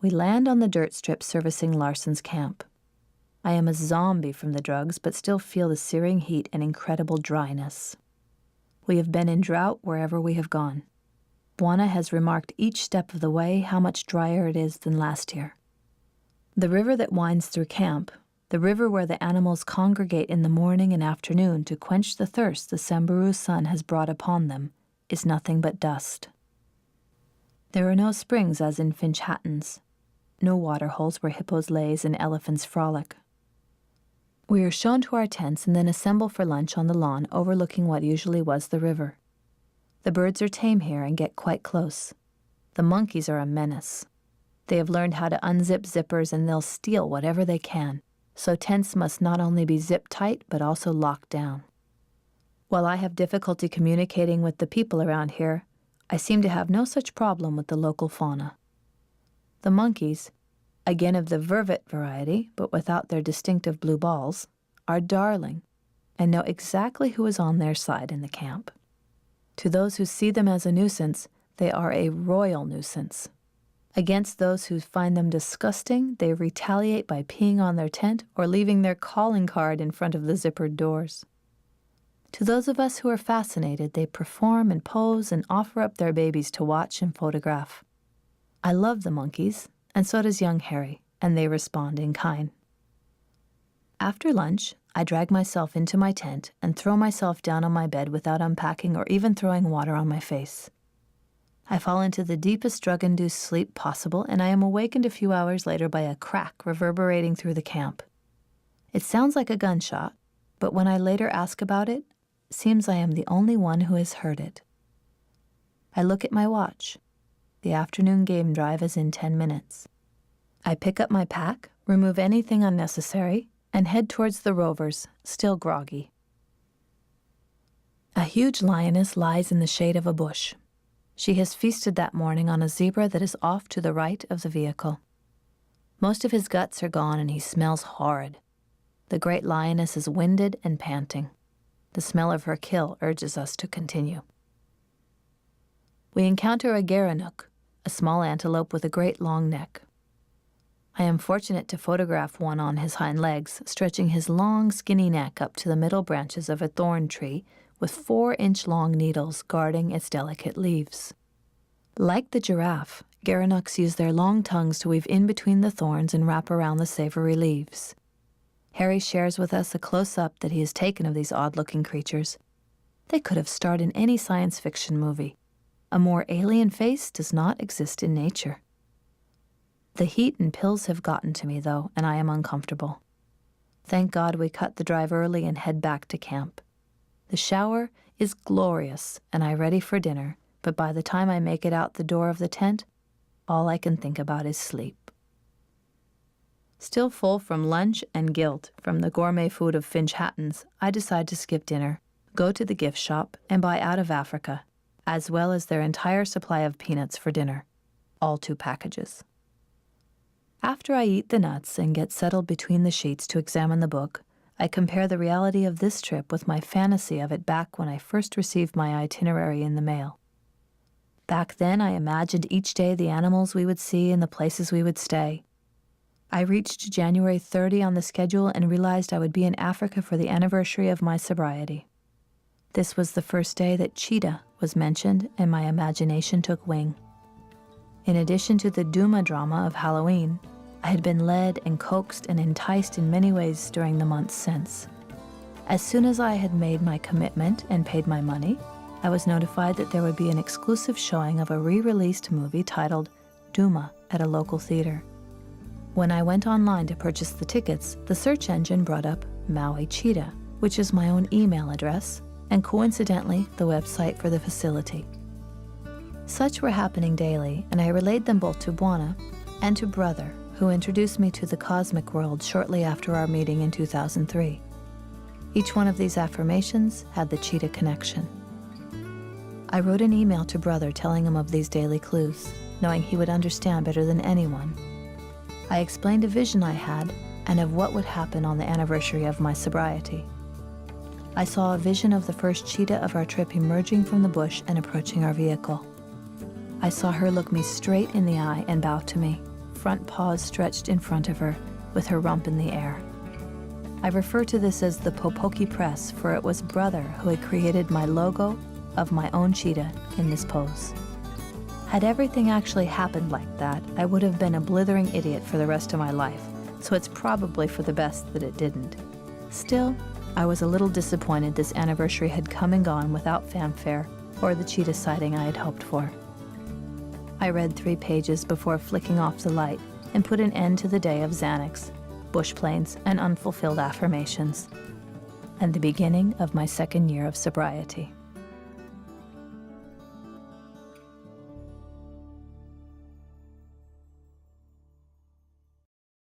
We land on the dirt strip servicing Larson's camp. I am a zombie from the drugs, but still feel the searing heat and incredible dryness. We have been in drought wherever we have gone. Bwana has remarked each step of the way how much drier it is than last year. The river that winds through camp, the river where the animals congregate in the morning and afternoon to quench the thirst the Samburu sun has brought upon them, is nothing but dust. There are no springs as in Finch-Hattons, no water holes where hippos laze and elephants frolic. We are shown to our tents and then assemble for lunch on the lawn overlooking what usually was the river. The birds are tame here and get quite close. The monkeys are a menace. They have learned how to unzip zippers and they'll steal whatever they can, so tents must not only be zip tight but also locked down. While I have difficulty communicating with the people around here, I seem to have no such problem with the local fauna. The monkeys, again of the vervet variety, but without their distinctive blue balls, are darling and know exactly who is on their side in the camp. To those who see them as a nuisance, they are a royal nuisance. Against those who find them disgusting, they retaliate by peeing on their tent or leaving their calling card in front of the zippered doors. To those of us who are fascinated, they perform and pose and offer up their babies to watch and photograph. I love the monkeys, and so does young Harry, and they respond in kind. After lunch, I drag myself into my tent and throw myself down on my bed without unpacking or even throwing water on my face. I fall into the deepest drug-induced sleep possible, and I am awakened a few hours later by a crack reverberating through the camp. It sounds like a gunshot, but when I later ask about it, it seems I am the only one who has heard it. I look at my watch. The afternoon game drive is in 10 minutes. I pick up my pack, remove anything unnecessary, and head towards the rovers, still groggy. A huge lioness lies in the shade of a bush. She has feasted that morning on a zebra that is off to the right of the vehicle. Most of his guts are gone and he smells horrid. The great lioness is winded and panting. The smell of her kill urges us to continue. We encounter a gerenuk, a small antelope with a great long neck. I am fortunate to photograph one on his hind legs, stretching his long, skinny neck up to the middle branches of a thorn tree with 4-inch-long needles guarding its delicate leaves. Like the giraffe, gerenuks use their long tongues to weave in between the thorns and wrap around the savory leaves. Harry shares with us a close-up that he has taken of these odd-looking creatures. They could have starred in any science fiction movie. A more alien face does not exist in nature. The heat and pills have gotten to me, though, and I am uncomfortable. Thank God we cut the drive early and head back to camp. The shower is glorious, and I'm ready for dinner, but by the time I make it out the door of the tent, all I can think about is sleep. Still full from lunch and guilt from the gourmet food of Finch-Hattons, I decide to skip dinner, go to the gift shop, and buy out of Africa, as well as their entire supply of peanuts for dinner, all 2 packages. After I eat the nuts and get settled between the sheets to examine the book, I compare the reality of this trip with my fantasy of it back when I first received my itinerary in the mail. Back then, I imagined each day the animals we would see and the places we would stay. I reached January 30 on the schedule and realized I would be in Africa for the anniversary of my sobriety. This was the first day that cheetah was mentioned and my imagination took wing. In addition to the Duma drama of Halloween, I had been led and coaxed and enticed in many ways during the months since. As soon as I had made my commitment and paid my money, I was notified that there would be an exclusive showing of a re-released movie titled Duma at a local theater. When I went online to purchase the tickets, the search engine brought up Maui Cheetah, which is my own email address, and coincidentally, the website for the facility. Such were happening daily, and I relayed them both to Bwana and to Brother, who introduced me to the cosmic world shortly after our meeting in 2003. Each one of these affirmations had the cheetah connection. I wrote an email to Brother telling him of these daily clues, knowing he would understand better than anyone. I explained a vision I had and of what would happen on the anniversary of my sobriety. I saw a vision of the first cheetah of our trip emerging from the bush and approaching our vehicle. I saw her look me straight in the eye and bow to me, front paws stretched in front of her, with her rump in the air. I refer to this as the Popoki press, for it was Brother who had created my logo of my own cheetah in this pose. Had everything actually happened like that, I would have been a blithering idiot for the rest of my life, so it's probably for the best that it didn't. Still, I was a little disappointed this anniversary had come and gone without fanfare or the cheetah sighting I had hoped for. I read 3 pages before flicking off the light and put an end to the day of Xanax, bush planes, and unfulfilled affirmations, and the beginning of my 2nd year of sobriety.